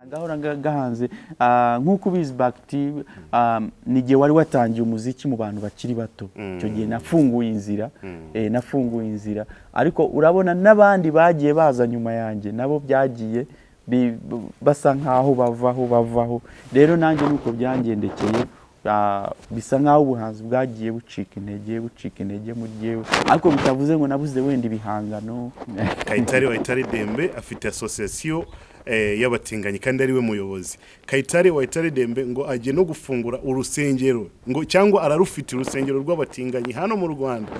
Ngahora gahanze nkuko ubizi BigTown nige wari watangiye umuziki mu bantu bakiri bato cyo gihe nafunguye inzira ariko urabona nabandi bagiye baza nyuma yanjye nabo byagiye basa nkaho bavaho rero nanjye nuko byangendekeye bisa nkaho ubuhanzi bwagiye bucika intege muri jewe ariko bitavuze ngo nabuze wenda ibihangano. Wayitare Dembe afite association y'abatinganyi kandi ari we muyobozi. Wayitare Dembe ngo agiye no gufungura urusengero ngo cyangwa ararufite urusengero rw'abatinganyi hano mu Rwanda.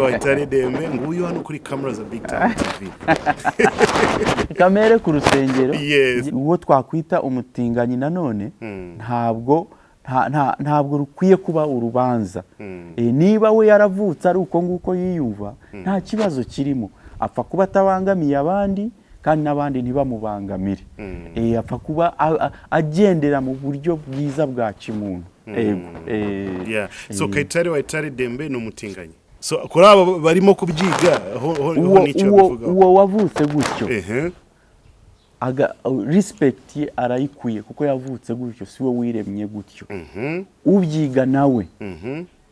Wayitare Dembe ngo uyu hano kuri camera za BigTown TV. Kamere ku rusengero yes. Uwo twakwita umutinganyi nanone ntabwo rukwiye kuba urubanza. Niba we yaravutse ari uko nguko yiyumva nta kibazo kirimo, apfa kuba atabangamiye abandi kandi nabandi ntibamubangamire. Apfa kuba agendera mu buryo bwiza bwa kimuntu. Yeah. So Wayitare Dembe no mutinganyi. So kuri aba barimo kubyiga uwo wavutse gutyo respect ye arayikuye kuko yavutse gutyo siwe wiremye gutyo. Ubyiga nawe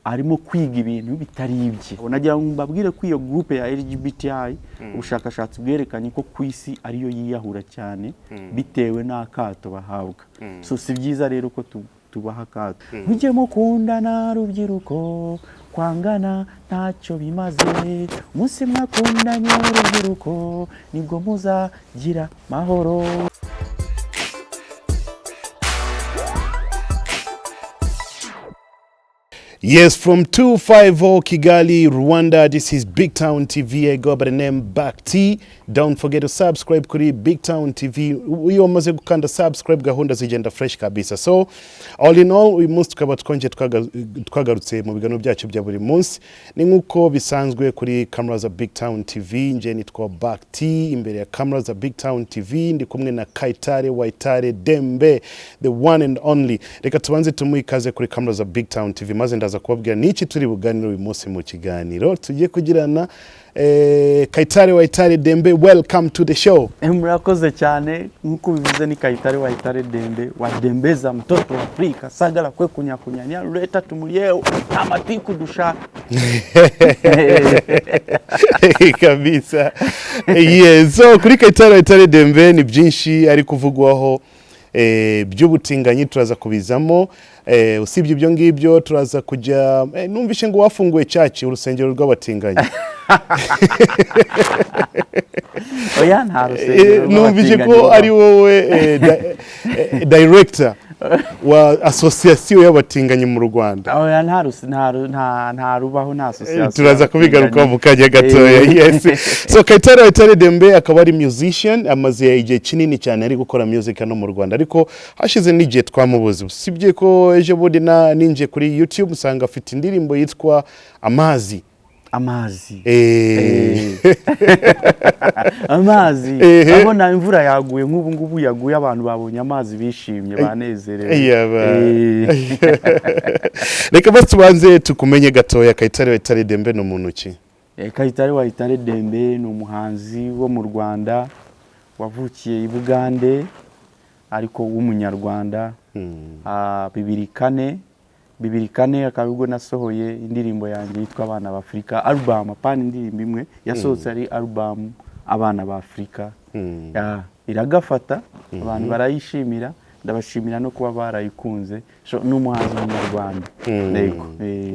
arimo kwiga ibintu bitari ibye. Nagira ngo mbabwire ko iyo groupe ya LGBTI ubushakashatsi bwerekanye ko kwisi ariyo yiyahura cyane bitewe n'akato bahabwa. So si byiza rero ko tubaha akato. Mujye mukundana rubyiruko kwangana ntacyo bimaze, umunsi mwakundanye urubyiruko nibwo muzagira mahoro. Yes, from 250 Kigali, Rwanda, this is BigTown TV. I go by the name BigTown. Don't forget to subscribe kuri BigTown TV. We almost gukanda subscribe gahunda zigenda fresh kabisa. So, all in all, we must tukaba twonje twagarutse mu bigano byacu bya buri munsi. Ni nkuko bisanzwe kuri camera za BigTown TV. Nje nitwa BigTown imbere ya camera za BigTown TV. Ndi kumwe na Wayitare Dembe, the one and only. Reka tubanze tumuikaze kuri camera za BigTown TV. Maze ndaza kubabwira niki turi buganiro uyu munsi mu kiganiro tugiye kugirana. Wayitare Dembe, welcome to the show. Murakoze cyane nkuko bivuze ni Wayitare Dembe wadembeza mtoto wa Afrika sagala kwe kunyakunyanya leta tumuyeo amatiku dushaka. Kabisa. Yes, so kuri Wayitare Dembe ni byinshi ari kuvugwaho by'ubutinganyi turaza kubizamo. Usibye ibyo ngibyo turaza kujya numvishe ngo wafunguye cyaci urusengero rw'abatinganyi. Oya nta rusengero. Numvishe ko ari wowe director wa association y'abatinganyi mu Rwanda. Oya nta rubaho nta association. Turaza kubigaruka mu kanya gatoya. Yes. So Wayitare Dembe akaba ari musician amaze igihe kinini cyane ari gukora music no mu Rwanda ariko hashize n'igihe twamubuze. Usibye ko ejo bundi ninje kuri YouTube usanga afite indirimbo yitwa Amazi. Amazi abona imvura yaguye ngubu yaguye abantu babonye amazi bishimye banezerewe. Reka basi tubanze tukumenye gatoya Wayitare Dembe no muntu ki? Wayitare Dembe ni umuhanzi wo mu Rwanda wavukiye i Bugande ariko w'umunyarwanda. 2004 akabwo nasohoye indirimbo yanjye yitwa Abana ba Afrika album apana indirimbo imwe yasohotse ari album Abana ba Afrika. Iragafata abantu barayishimira ndabashimira no kuba barayikunze. So n'umuhanzi w'umunyarwanda.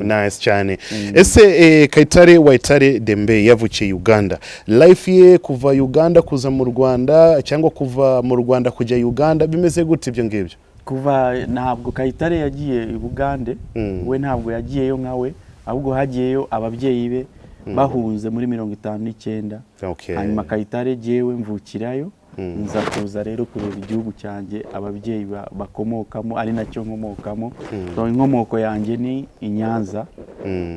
Nice cyane. Ese Wayitare Dembe yavukiye Uganda. Life ye kuva Uganda kuza mu Rwanda cyangwa kuva mu Rwanda kujya Uganda bimeze gute ibyo ngibyo? Kuva ntabwo Wayitare yagiye i Bugande, we ntabwo yagiyeyo nkawe ahubwo hagiyeyo ababyeyi be bahunze muri 59. Hanyuma Wayitare jewe mvukirayo nza kuza rero kureba igihugu cyanjye ababyeyi bakomokamo ari nacyo nkomokamo. So inkomoko yanjye ni Inyanza.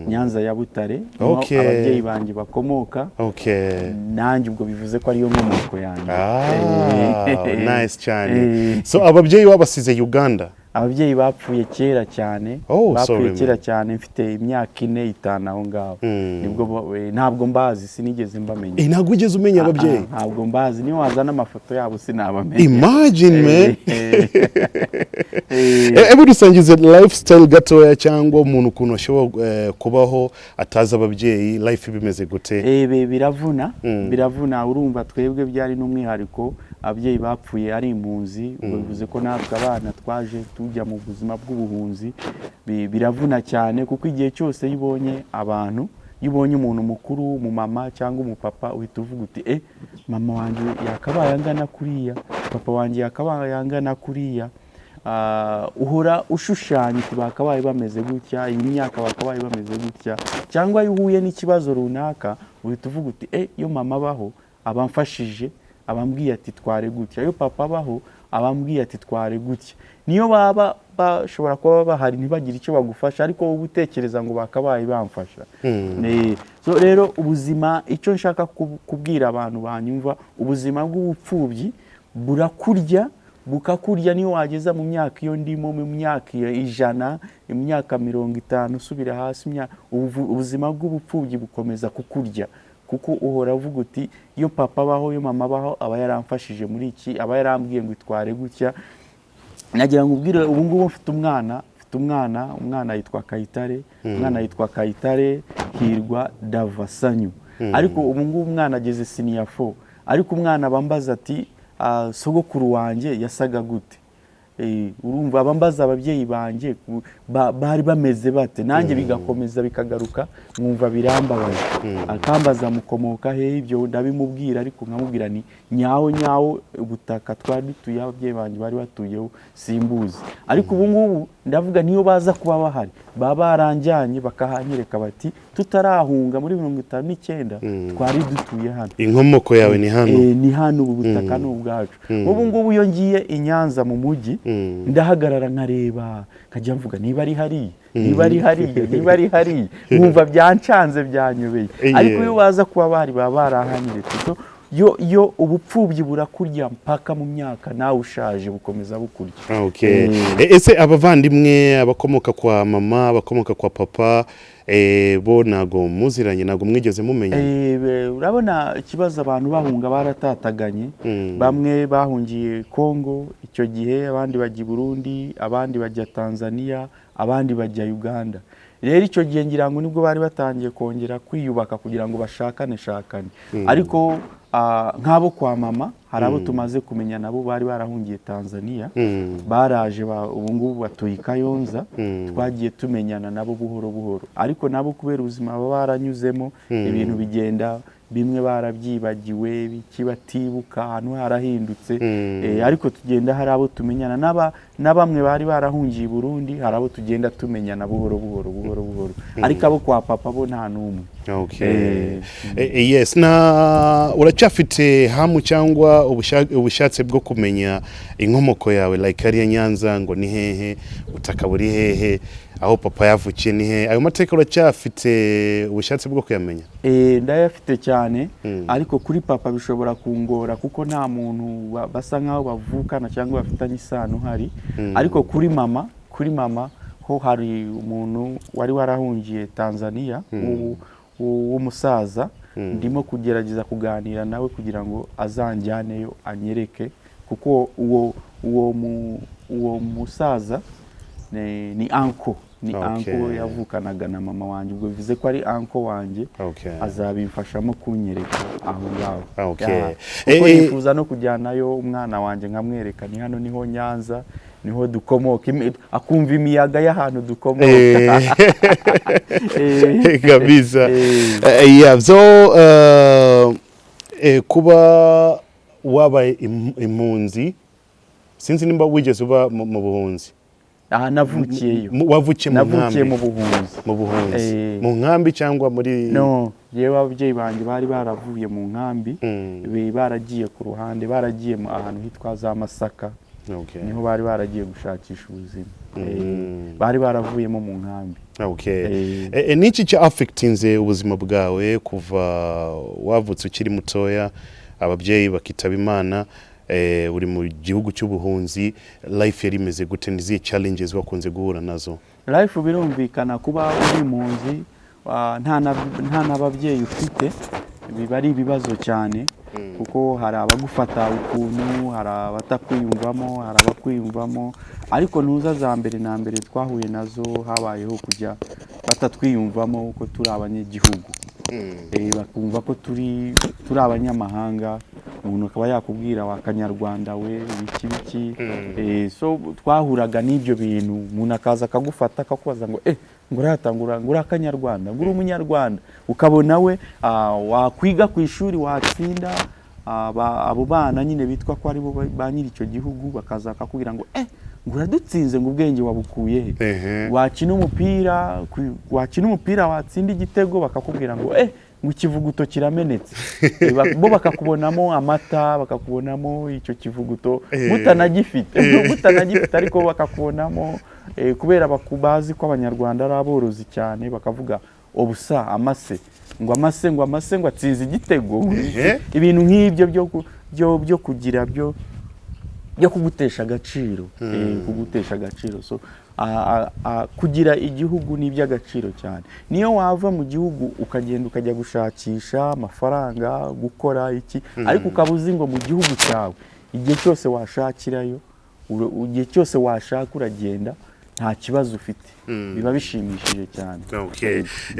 Nyanza ya Butare. Ababyeyi banjye bakomoka. Nanjye ubwo bivuze ko ariyo nkomoko yanjye. Nice cyane. So ababyeyi wabasize Uganda. ababyeyi bapfuye kera cyane bapfuye kera cyane mfite imyaka 4 5 aho ngaho nibwo ntabwo mbazi sinigeze mbamenya ntabwo ugeze umenya ababyeyi ntabwo mbazi niyo wazana amafoto yabo sinabamenya imagine man ebu dusangize lifestyle gatoya cyangwa umuntu ukuntu ashobora kubaho ataza ababyeyi life bimeze gute biravuna urumva twebwe byari n'umwihariko ababyeyi bapfuye ari impunzi ubwo bivuze ko natwe abana twaje tujya mu buzima bw'ubuhunzi biravuna cyane kuko igihe cyose yibonye umuntu mukuru mu mama cyangwa umupapa uhita uvuga uti mama wanjye yakabaye angana kuriya papa wanjye yakabaye angana kuriya uhora ushushanya bakabaye bameze gutya iyi myaka bakabaye bameze gutya cyangwa iyo uhuye n'ikibazo runaka uhita uvuga uti iyo mama baho abamfashije abambwiye ati tware gutya iyo papa baho abambwiye ati tware gutya niyo baba bashobora kuba bahari ntibagire icyo bagufasha ariko wowe utekereza ngo bakabaye bamfasha so rero ubuzima icyo nshaka kubwira abantu banyumva ubuzima bw'ubupfubyi burakurya bukakurya niyo wageza mu myaka iyo ndimo mu myaka 100 imyaka 50 usubira hasi ubuzima bw'ubupfubyi bukomeza kukurya kuko uhora uvuga uti iyo papa baho iyo mama baho aba yaramfashije muri iki aba yarambwiye ngo itware gutya nagira ngo ubwire ubu ngubu mfite umwana yitwa KAYITARE umwana yitwa KAYITARE Hirwa Davasanyu ariko ubu ngubu umwana ageze senior 4 ariko umwana bambaza ati sogokuru wanjye yasaga gute urumva bambaza ababyeyi banje bari bameze bate nanjye bigakomeza bikagaruka mwumva birambabaye akambaza mukomoka he ibyo ndabimubwira ariko nkamubwira ni nyawo ubutaka twari dutuye ababyeyi banje bari batuyeho simbuzi ariko ubu ngubu ndavuga niyo baza kuba bahari baba baranjyanye bakahanyereka bati tutarahunga muri 59 twari dutuye hano inkomoko yawe ni hano ubu butaka n'ubwacu ubu ngubu iyo ngiye inyanza mu mujyi ndahagarara nkareba kajya mvuga niba ari hari mwumva byancanze byanyobeye ariko iyo baza kuba bahari baba barahanyeretse yo ubupfubyi burakurya mpaka mu myaka nawe ushaje bukomeza bukurya ese abavandimwe abakomoka kwa mama abakomoka kwa papa bo nago muziranye nago mwigeze mumenya urabona ikibazo abantu bahunga baratataganye bamwe bahungiye Kongo icyo gihe abandi bajya Burundi abandi bajya Tanzania abandi bajya Uganda rero icyo gihe ngira ngo nibwo bari batangiye kongera kwiyubaka kugira ngo bashakane ariko nk'abo kwa mama hari abo tumaze kumenya nabo bari barahungiye Tanzania baraje ubu ngubu batuye Kayonza twagiye tumenyana nabo buhoro ariko nabo kubera ubuzima baba baranyuzemo ibintu bigenda bimwe barabyibagiwe bikibatibuka ahantu harahindutse ariko tugenda hari abo tumenyana na bamwe bari barahungiye Burundi hari abo tugenda tumenyana buhoro ariko abo kwa papa bo nta numwe yes na uracyafite hamu cyangwa ubushatse bwo kumenya inkomoko yawe like ari Nyanza ngo ni hehe utaka buri hehe aho papa yavukiye ni hehe ayo mateka uracyafite ubushatse bwo kuyamenya ndayafite cyane ariko kuri papa bishobora kungora kuko nta muntu basa nkaho bavukana cyangwa bafitanye isano hari ariko kuri mama ho hari umuntu wari warahungiye Tanzania w'umusaza ndimo kugerageza kuganira nawe kugira ngo azanjyaneyo anyereke kuko uwo musaza ni anko yavukanaga na mama wanjye ubwo bivuze ko ari anko wanjye azabimfashamo kunyereka aho ngaho kuko yifuza no kujyanayo umwana wanjye nkamwereka ni hano niho Nyanza niho dukomoka akumva imiyaga y'ahantu dukomoka kabisa kuba wabaye impunzi sinzi nimba wigeze uba mu buhunzi navukiyeyo wavukiye mu buhunzi mu nkambi cyangwa muri yewe ababyeyi banjye bari baravuye mu nkambi baragiye ku ruhande baragiye ahantu hitwa za Masaka niho bari baragiye gushakisha ubuzima bari baravuyemo mu nkambi niki cya affectinze ubuzima bwawe kuva wavutse ukiri mutoya ababyeyi bakitaba Imana uri mu gihugu cy'ubuhunzi life yari imeze gute niziye challenges wakunze guhura nazo life birumvikana kuba uri impunzi nta n'ababyeyi ufite biba ari ibibazo cyane kuko hari abagufata ukuntu hari abatakwiyumvamo hari abakwiyumvamo ariko ntuza za mbere na mbere twahuye nazo habayeho kujya batatwiyumvamo uko turi abanyagihugu bakumva ko turi abanyamahanga umuntu akaba yakubwira wa Kanyarwanda we biki so twahuraga n'ibyo bintu umuntu akaza akagufata akakubaza ngo nguratangura ngura Kanyarwanda ngura umunyarwanda ukabona we wakwiga ku ishuri watsinda abo bana nyine bitwa ko ari bo ba nyiri icyo gihugu bakaza akakubwira ngo nguradutsinze ngo ubwenge wabukuye he wakina umupira watsinda igitego bakakubwira ngo ngo ikivuguto kiramenetse bo bakakubonamo amata bakakubonamo icyo kivuguto mutanagifite ariko bakakubonamo kubera bakubazi ko abanyarwanda ari aborozi cyane bakavuga obusa amase ngo atsinze igitego ibintu nk'ibyo byo kugira byo kugutesha agaciro so kugira igihugu ni iby'agaciro cyane niyo wava mu gihugu ukagenda ukajya gushakisha amafaranga gukora iki ariko ukabuzi ngo mu gihugu cyawe igihe cyose washakirayo igihe cyose washaka uragenda nta kibazo ufite biba bishimishije cyane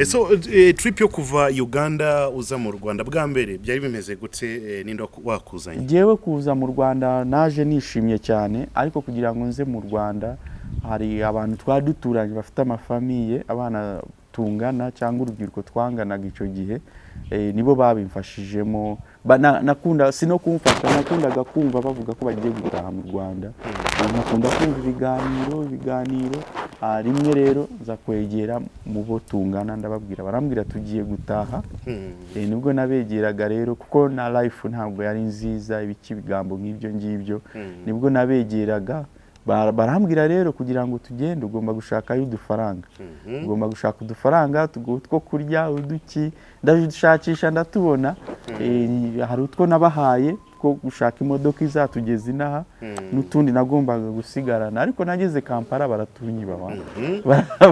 so trip yo kuva Uganda uza mu Rwanda bwa mbere byari bimeze gute nindo wakuzanye jewe kuza mu Rwanda naje nishimye cyane ariko kugira ngo nze mu Rwanda hari abantu twaduturanye bafite amafamiye abana tungana cyangwa urubyiruko twanganaga icyo gihe nibo babimfashijemo nakunda sino kumfasha nakundaga kumva bavuga ko bagiye gutaha mu Rwanda nakunda kumva ibiganiro rimwe rero nza kwegera mu bo tungana ndababwira barambwira tugiye gutaha nibwo nabegeraga rero kuko na life ntabwo yari nziza ibigambo nk'ibyo ngibyo nibwo nabegeraga barambwira rero kugira ngo tugende ugomba gushaka udufaranga ugomba gushaka udufaranga two kurya uduki ndashakisha ndatubona hari utwo nabahaye two gushaka imodoka izatugeza inaha n'utundi nagombaga gusigarana ariko nageze Kampala baratunyiba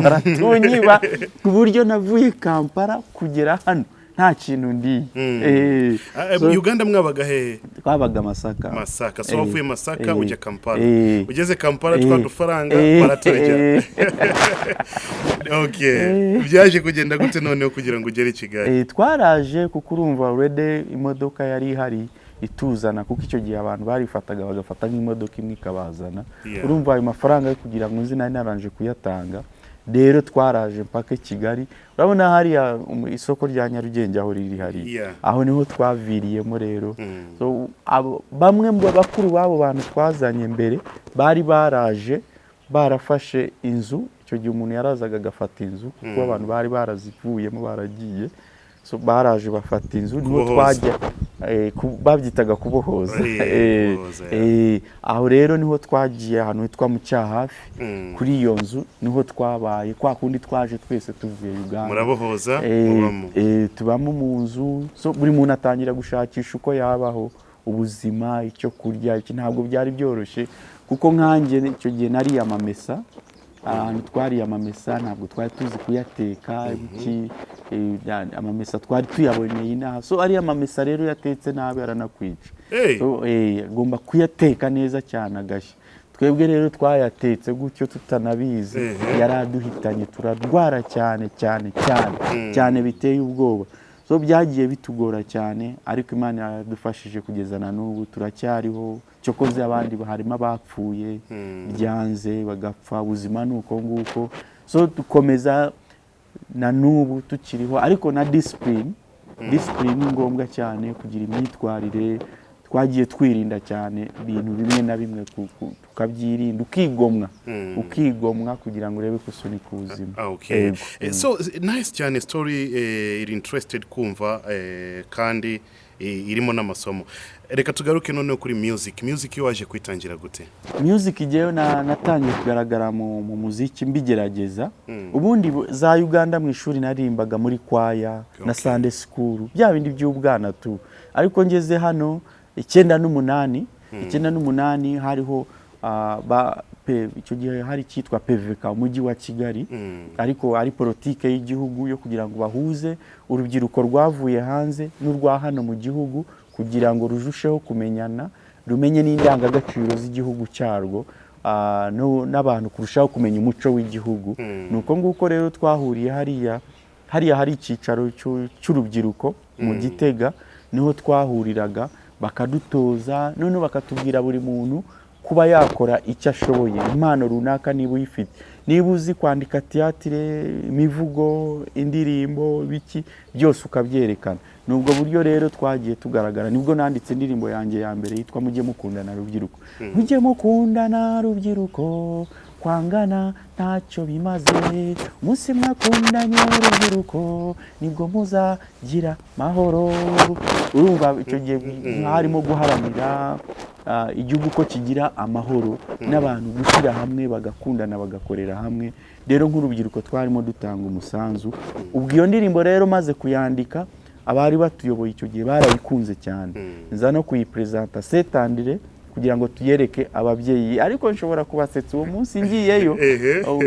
baratunyiba ku buryo navuye Kampala kugera hano nta kintu ndi Uganda mwabaga he twabaga Masaka so wavuye Masaka ujya Kampala ugeze Kampala twadufaranga baraturya byaje kugenda gute noneho kugira ngo ugere i Kigali twaraje kuko urumva already imodoka yari ihari ituzana kuko icyo gihe abantu barifataga bagafata nk'imodoka imwe ikabazana urumva ayo mafaranga yo kugira ngo nzi nari naranje kuyatanga rero twaraje mpaka Kigali urabona hari isoko rya Nyarugenge aho riri hari aho niho twaviriyemo rero so bamwe mu bakuru babo bantu twazanye mbere bari baraje barafashe inzu icyo gihe umuntu yarazaga agafata inzu kuko abantu bari barazivuyemo baragiye so baraje bafata inzu niho twajya babyitaga kubohoza aho rero niho twagiye ahantu hitwa mu Cyahafi kuri iyo nzu niho twabaye kwa kundi twaje twese tuvuye Uganda murabohoza tubamo mu nzu so buri muntu atangira gushakisha uko yabaho ubuzima icyo kurya iki ntabwo byari byoroshye kuko nkanjye icyo gihe nari amamesa ahantu twari amamesa ntabwo twari tuzi kuyateka iki amamesa twari tuyaboneye inaha so ari amamesa rero yatetse nabi aranakwica so agomba kuyateka neza cyane agashya twebwe rero twayatetse gutyo tutanabizi yaraduhitanye turarwara cyane biteye ubwoba so byagiye bitugora cyane ariko Imana yadufashije kugeza na n'ubu turacyariho cyokoze abandi harimo abapfuye byanze bagapfa ubuzima nuko nguko so dukomeza na n'ubu tukiriho ariko na discipline ni ngombwa cyane kugira imyitwarire twagiye twirinda cyane ibintu bimwe na bimwe tukabyirinda ukigomwa kugira ngo urebe kusunika ubuzima so nice cyane story iri interested kumva kandi irimo n'amasomo reka tugaruke noneho kuri music waje kwitangira gute music igiye natangiye kugaragara mu muziki mbigerageza ubundi za Uganda mu ishuri narimbaga muri kwaya na Sunday school bya bindi by'ubwana tu ariko ngeze hano 9 n'umunani icyenda n'umunani hariho icyo gihe hari cyitwa PVK umujyi wa Kigali ariko ari politike y'igihugu yo kugira ngo bahuze urubyiruko rwavuye hanze n'urwa hano mu gihugu kugira ngo rujusheho kumenyana rumenye n'indangagaciro z'igihugu cyarwo n'abantu kurushaho kumenya umuco w'igihugu nuko nguko rero twahuriye hariya hari icyicaro cy'urubyiruko mu Gitega niho twahuriraga bakadutoza none bakatubwira buri muntu kuba yakora icyo ashoboye impano runaka niba uyifite niba uzi kwandika théâtre imivugo indirimbo biki byose ukabyerekana nubwo buryo rero twagiye tugaragara nibwo nanditse indirimbo yanjye ya mbere yitwa mujye mukundana rubyiruko mujye mukundana rubyiruko kwangana ntacyo bimaze umunsi mwakundanye urubyiruko nibwo muzagira mahoro urumva icyo gihe harimo guharanira igihugu ko kigira amahoro n'abantu gushyira hamwe bagakundana bagakorera hamwe rero nk'urubyiruko twarimo dutanga umusanzu ubwo iyo ndirimbo rero maze kuyandika abari batuyoboye icyo gihe barayikunze cyane nza no kuyipresenta setandire kugira ngo tuyereke ababyeyi ariko nshobora kubasetsa uwo munsi ngiyeyo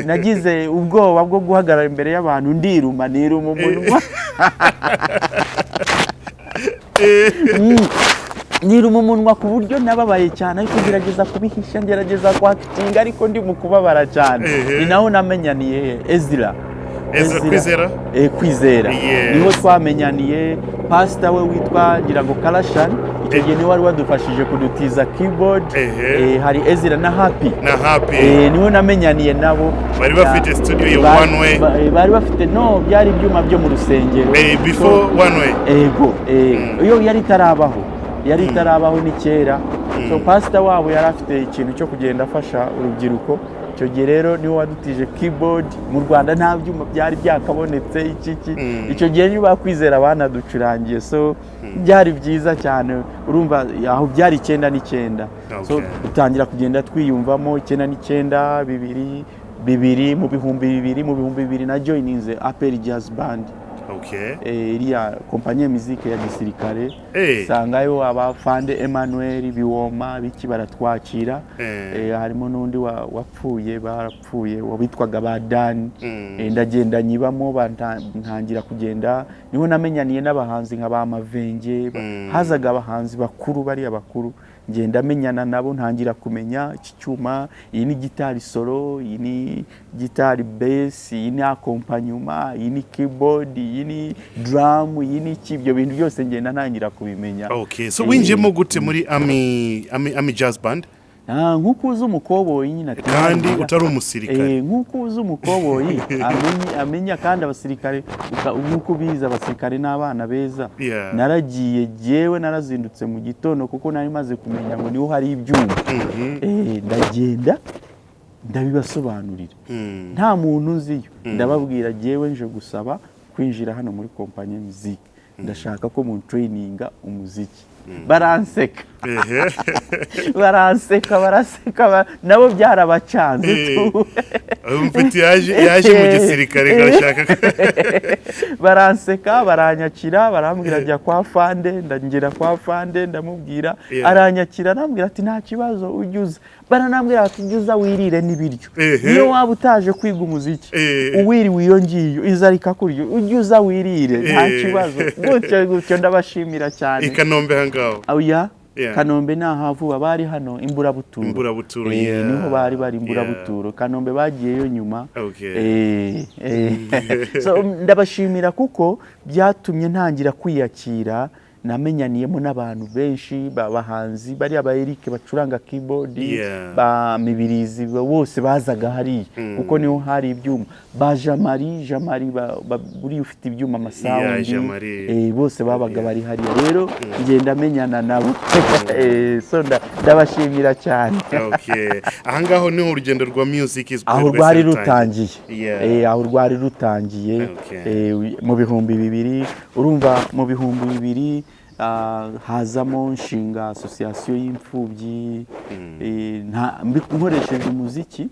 nagize ubwoba bwo guhagarara imbere y'abantu ndiruma umunwa niruma umunwa ku buryo nababaye cyane ariko ngerageza kubihisha ngerageza kwakitinga ariko ndi mu kubabara cyane ni naho namenyaniye Ezra Kwizera niho twamenyaniye pastor we witwa ngira ngo Karashan icyo gihe niwe wari wadufashije kudutiza keyboard hari Ezra na Happy niho namenyaniye nabo bari bafite studio ya One Way bari bafite no byari ibyuma byo mu rusengero before One Way iyo yari itarabaho ni kera so pastor wabo yari afite ikintu cyo kugenda afasha urubyiruko icyo gihe rero niwe wadutije keyboard mu Rwanda nta byuma byari byakabonetse icyo gihe niba Kwizera banaducurangiye so byari byiza cyane urumva aho byari 9 so dutangira kugenda twiyumvamo 9 bibiri mu bihumbi bibiri na joininze APR Jazz Band iriya kompanyi muzike ya gisirikare sangayo abafande Emmanuel Biwoma biki baratwakira harimo n'undi barapfuye wabitwaga badani ndagenda nyibamo ntangira kugenda niho namenyaniye n'abahanzi nka ba Mavenge hazaga abahanzi bakuru bari abakuru ngenda menyana nabo ntangira kumenya iki cyuma iyi ni gitari solo iyi ni gitari bass iyi ni accompagnement iyi ni keyboard iyi ni drum iyi ni ibyo bintu byose ngenda ntangira kubimenya so winjemo gute muri Army Jazz Band nkuko uzi umukoboyi nyine kandi utari umusirikare nkuko uzi umukoboyi amenya kandi abasirikare nkuko biza abasirikare n'abana beza naragiye jewe narazindutse mu gitondo kuko nari maze kumenya ngo niho hari ibyuma ndagenda ndabibasobanurira nta muntu uziyo ndababwira jewe nje gusaba kwinjira hano muri kompanyi muziki ndashaka ko mu traininga umuziki baranseka nabo byarabacanze tu umfite yaje mu gisirikare gashaka baranseka baranyakira barambwira jya kwa fande ndangira kwa fande ndamubwira aranyakira arambwira ati nta kibazo ujyuza baranambwira ati ujyuza wirire n'ibiryo niyo waba utaje kwiga umuziki uwiriwe iyo ngiyo izarika kuryo ujyuza wirire nta kibazo gutyo ndabashimira cyane Ikanombe hangaho oya Kanombe nahavuba bari hano imburabuturo niho bari imburabuturo Kanombe bagiyeyo nyuma so ndabashimira kuko byatumye ntangira kwiyakira namenyaniyemo n'abantu benshi babahanzi bari aba Eric bacuranga keyboard ba Mibirizi bose bazaga hari kuko niho hari ibyuma ba Jamari buri ufite ibyuma amasound bose babaga bari hari rero ngenda menyana nabo so ndabashimira cyane ahangaho niho urugendo rwa music aho rwari rutangiye mu bihumbi 2000 urumva mu bihumbi 2000 hazamo nshinga association y'imfubyi nkoresheje umuziki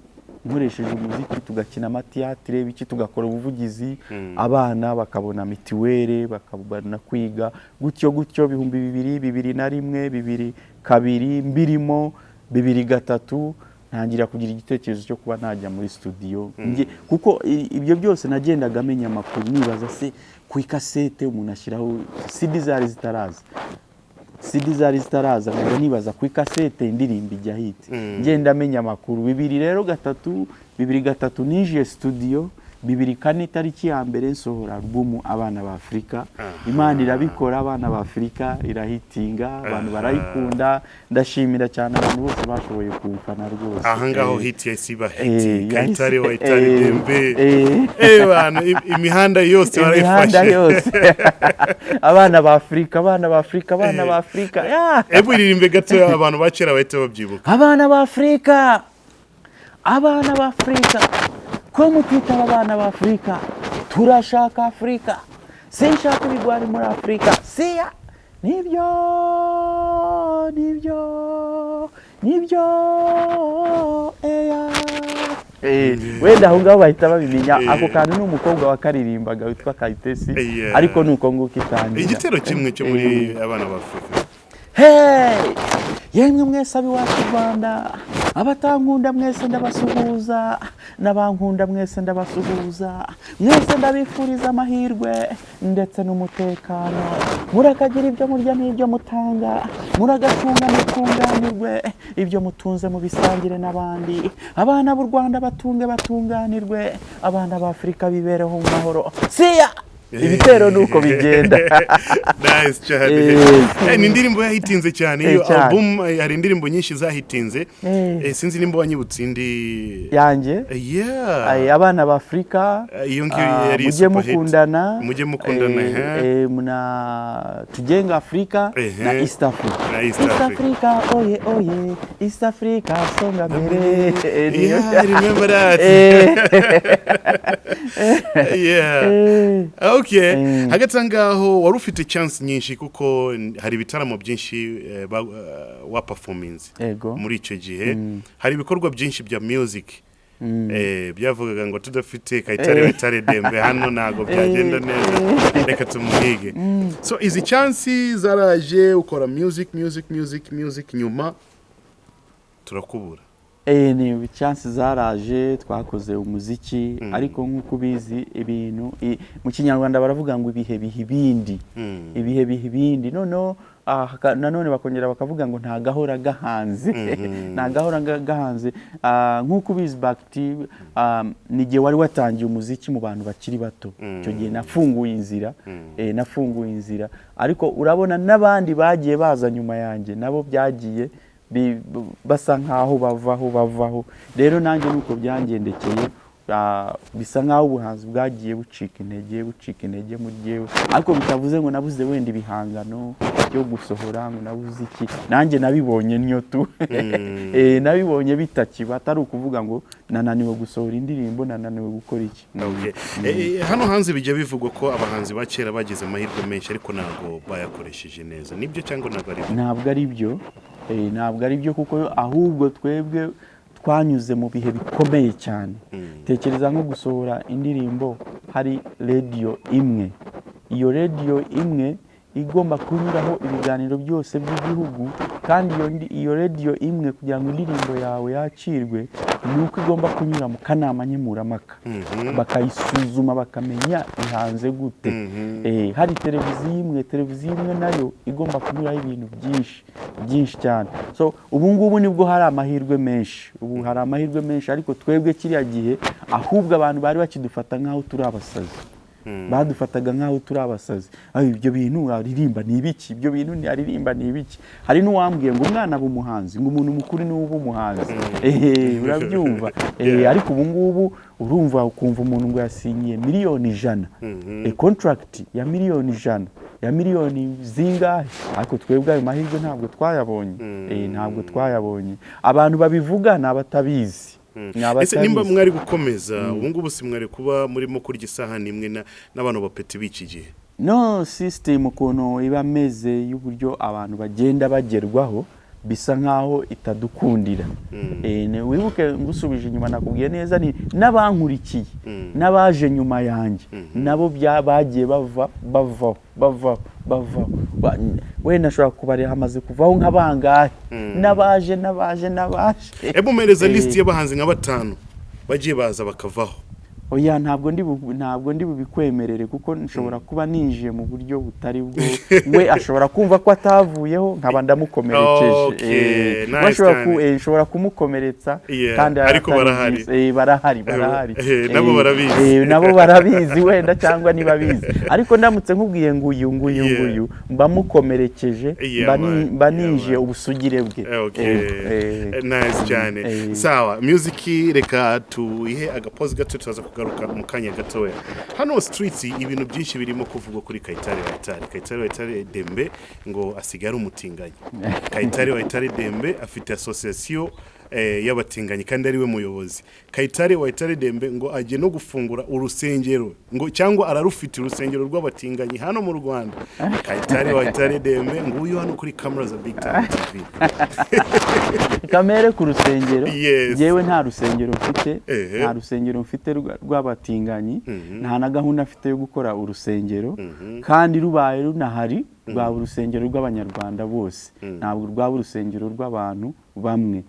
nkoresheje umuziki tugakina amatiyatire biki tugakora ubuvugizi abana bakabona mitiwere bakabona kwiga gutyo gutyo 2000 2001 2002 mbirimo 2003 ntangira kugira igitekerezo cyo kuba najya muri studio kuko ibyo byose nagendaga amenya amakuru nibaza se ku ikasete umuntu ashyiraho CD zari zitaraza ngo nibaza ku ikasete indirimbo ijya hit ngenda amenya amakuru 2003 nije studio 2004 tariki ya mbere nsohora album abana ba Afrika Imana irabikora abana ba Afrika irahitinga abantu barayikunda ndashimira cyane abantu bose bashoboye kufana rwose aha ngaho hit yasiba hit Kayitare Wayitare dembe bana imihanda yose barayifashe abana ba Afrika eburirimbe gato abantu bacera bahita babyibuka abana ba Afrika ko mutita abana ba Afrika turashaka Afrika sinshaka ibigwari muri Afrika siya nibyo wenda aho ngaho bahita babimenya ako kantu n'umukobwa wakaririmbaga witwa Kayitesi ariko nuko nguko itangira igitero kimwe cyo muri abana ba Afrika yemwe mwese abiwacu Rwanda abatankunda mwese ndabasuhuza n'abankunda mwese ndabasuhuza mwese ndabifuriza amahirwe ndetse n'umutekano murakagira ibyo murya n'ibyo mutanga muragatunga mutunganirwe ibyo mutunze mu bisangire n'abandi abana b'u Rwanda batunganirwe abana ba Afrika bibereho mu mahoro siya ibitero nuko bigenda nice cyane ni indirimbo yahitinze cyane iyo album hari indirimbo nyinshi zahitinze sinzi nimba wanyibutse indi yanjye abana ba Afrika iyo ngiyo yari mujye mukundana muna tugenga Afrika na East Africa oye East Africa songa mbere I remember that okay hagati ngaho wari ufite chance nyinshi kuko hari bitaramo byinshi wa performance muri icyo gihe hari ibikorwa byinshi bya music byavugaga ngo tudafite Kayitare Wayitare dembe hano nago byagenda neza reka tumuhige so izi chance zaraje ukora music nyuma turakubura ni chance zaraje twakoze umuziki ariko nkuko bizi ibintu mu Kinyarwanda baravuga ngo ibihe bihibindi nanone bakongera bakavuga ngo nta gahora gahanze nkuko bizi BigTown nige wari watangiye umuziki mu bantu bakiri bato cyo gihe nafunguye inzira ariko urabona nabandi bagiye baza nyuma yanjye nabo byagiye basa nkaho bavaho rero nanjye nuko byangendekeye bisa nkaho ubuhanzi bwagiye bucika intege mu gihe ariko bitavuze ngo nabuze wenda ibihangano byo gusohora ngo nabuze iki nanjye nabibonye niyo tu nabibonye bitakiba atari ukuvuga ngo nananiwe gusohora indirimbo nananiwe gukora iki hano hanze bijya bivugwa ko abahanzi bakera bagize amahirwe menshi ariko ntago bayakoresheje neza nibyo cyangwa ntabwo ari byo kuko ahubwo twebwe twanyuze mu bihe bikomeye cyane tekereza nko gusohora indirimbo hari radio imwe iyo radio imwe igomba kunyuraho ibiganiro byose by'igihugu kandi iyo radio imwe kugira ngo indirimbo yawe yakirwe nuko igomba kunyura mu kanama nkemurampaka bakayisuzuma bakamenya ihanze gute hari televiziyo imwe nayo igomba kunyuraho ibintu byinshi cyane so ubu ngubu nibwo hari amahirwe menshi ariko twebwe kiriya gihe ahubwo abantu bari bakidufata nkaho turi abasazi badufataga nkaho turi abasazi ibyo bintu aririmba ni ibiki hari n'uwambwiye ngo umwana b'umuhanzi ngo umuntu mukuru ni w'umuhanzi urabyumva ariko ubu ngubu urumva ukumva umuntu ngo yasinyiye miliyoni 100 contract ya miliyoni 100 ya miliyoni zingahe ariko twebwe ayo mahirwe ntabwo twayabonye abantu babivuga nabatabizi ese nimba mwari gukomeza ubu ngubu si mwari kuba murimo kurya isahani imwe n'abantu bapeti b'iki gihe no system ukuntu iba meze y'uburyo abantu bagenda bagerwaho bisa nkaho itadukundira. Wibuke ngusubije inyuma nakubwiye neza ni n'abankurikiye n'abaje nyuma yanjye nabo bagiye bava wenda ashobora kubare hamaze kuvaho nk'abangahe n'abaje mumereza list y'abahanzi nka 5 bagiye baza bakavaho. Oya ntabwo ndi bubikwemerere kuko nshobora kuba nije mu buryo butari bwo we ashobora kumva ko atavuyeho nkaba ndamukomerekeje. Nshobora kumukomeretsa kandi ariko barahari nabo barabizi wenda cyangwa niba bizi ariko ndamutse nkubwiye nguyu mbamukomerekeje banije ubusugire bwe. Nice cyane. Sawa, music reka tuyihe agapoze gato tuzaza kugaruka mu kanya gatoya. Hano streets ibintu byinshi birimo kuvugwa kuri Kayitare Dembe ngo asigara umutinganyi. Kayitare Dembe afite association y'abatinganyi kandi ari we muyobozi. Kayitare Dembe ngo agiye no gufungura urusengero ngo cyangwa ararufite urusengero rw'abatinganyi hano mu Rwanda. Kayitare Dembe ngo uyu hano kuri camera za BigTown TV. Kamere ku rusengero yewe nta rusengero mfite rw'abatinganyi nta na gahunda afite yo gukora urusengero kandi rubaye runahari rwa urusengero rw'abanyarwanda bose ntabwo rwa urusengero rw'abantu bamwe.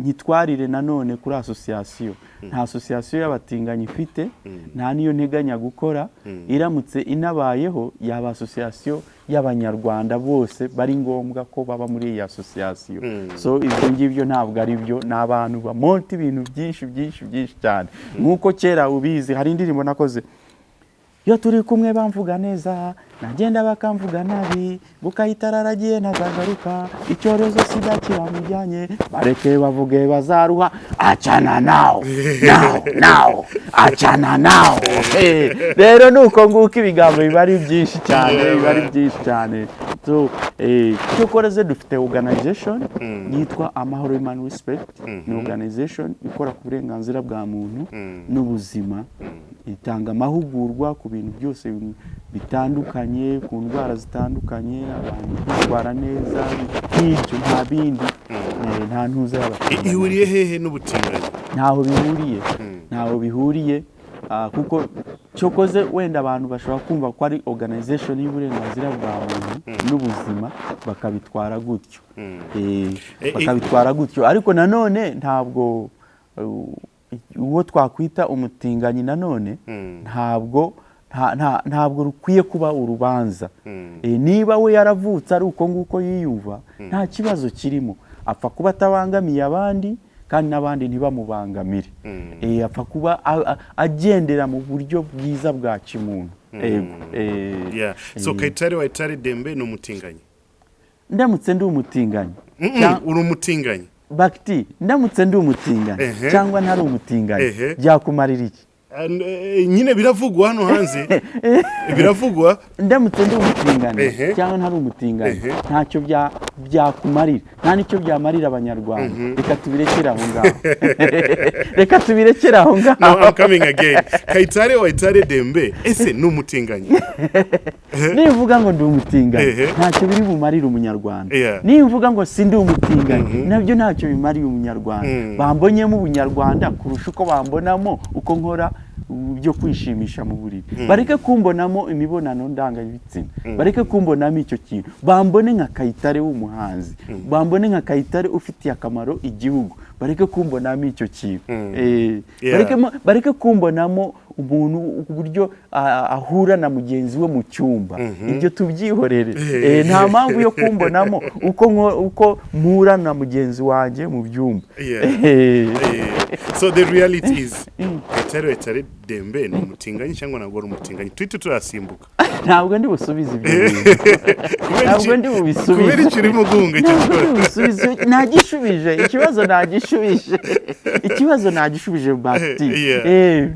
Nyitwarire nanone kuri association nta association y'abatinganyi ifite nta niyo nteganya gukora iramutse inabayeho yaba association y'abanyarwanda bose bari ngombwa ko baba muri iyi association. So ibyo ngibyo ntabwo ari byo n'abantu bamonta ibintu byinshi cyane nkuko kera ubizi hari indirimbo nakoze yo turi kumwe bamvuga neza nagenda bakamvuga nabi Kayitare aragiye nazagaruka icyorezo sida kiramujyanye bareke bavuge bazaruha acana now acana now. Rero nuko nguko ibigambo bibari byinshi cyane. So cyo koreze dufite organization yitwa Amahoro Human Respect. Ni organization ikora ku burenganzira bwa muntu n'ubuzima itanga amahugurwa ku bintu byose bitandukanye ku ndwara zitandukanye abantu kwitwara neza n'ibyo nta bindi nta ntuza y'abatinganyi. Ihuriye hehe n'ubutinganyi? Ntaho bihuriye kuko cyokoze wenda abantu bashobora kumva ko ari organization y'uburenganzira bwa muntu n'ubuzima bakabitwara gutyo ariko nanone ntabwo uwo twakwita umutinganyi nanone ntabwo rukwiye kuba urubanza. Niba we yaravutse ari uko nguko yiyumva nta kibazo kirimo apfa kuba atabangamiye abandi kandi n'abandi ntibamubangamire. Apfa kuba agendera mu buryo bwiza bwa kimuntu. So Kayitare Dembe ni umutinganyi? Ndamutse ndi umutinganyi uri umutinganyi bakti ndamutse ndi umutinganyi cyangwa ntari umutinganyi byakumarira iki? Nyine biravugwa hano hanze biravugwa ndamutse ndi umutinganyi cyangwa ntari umutinganyi ntacyo byakumarira nta nicyo byamarira abanyarwanda. Reka tubirekera aho ngaho. Now I'm coming again. Kayitare Dembe ese ni umutinganyi? Nivuga ngo ndi umutinganyi ntacyo biri bumarira umunyarwanda. Nivuga ngo si ndi umutinganyi nabyo ntacyo bimariye umunyarwanda. Bambonyemo ubunyarwanda kurusha uko bambonamo uko nkora byo kwishimisha mu buriri. Bareke kumbonamo imibonano ndangabitsina, bareke kumbonamo icyo kintu, bambone nka Kayitare w'umuhanzi, bambone nka Kayitare ufitiye akamaro igihugu, bareke kumbonamo icyo kintu. Bareke kumbonamo umuntu uburyo ahura na mugenzi we mu cyumba. Ibyo tubyihorere. Nta mpamvu yo kumbonamo uko mpura na mugenzi wanjye mu byumba. So the reality is Kayitare Dembe ni umutinganyi cyangwa ntabwo ari umutinganyi? Twite turasimbuka. Ntabwo ndi busubize ibyo bintu. Ntabwo ndi bubisubize. Kubera icyo urimo guhunga cyangwa nagishubije ikibazo nagishubije bakti.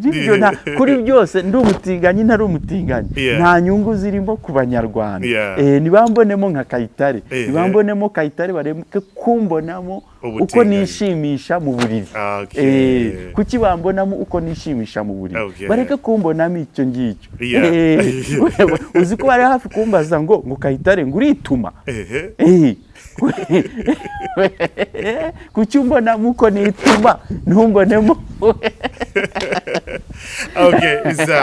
Bibyo kuri byose ndi umutinganyi ntari umutinganyi nta nyungu zirimo ku banyarwanda. Nibambonemo nka Kayitare, nibambonemo Kayitare bareke kumbonamo uko nishimisha mu buriri. Kuki bambonamo uko nishimisha mu buriri, bareke kumbonamo icyo ngicyo. Uzi ko bari hafi kumbaza ngo Kayitare ngurituma. Kuki umbonamo uko nituma ntumbonemo. So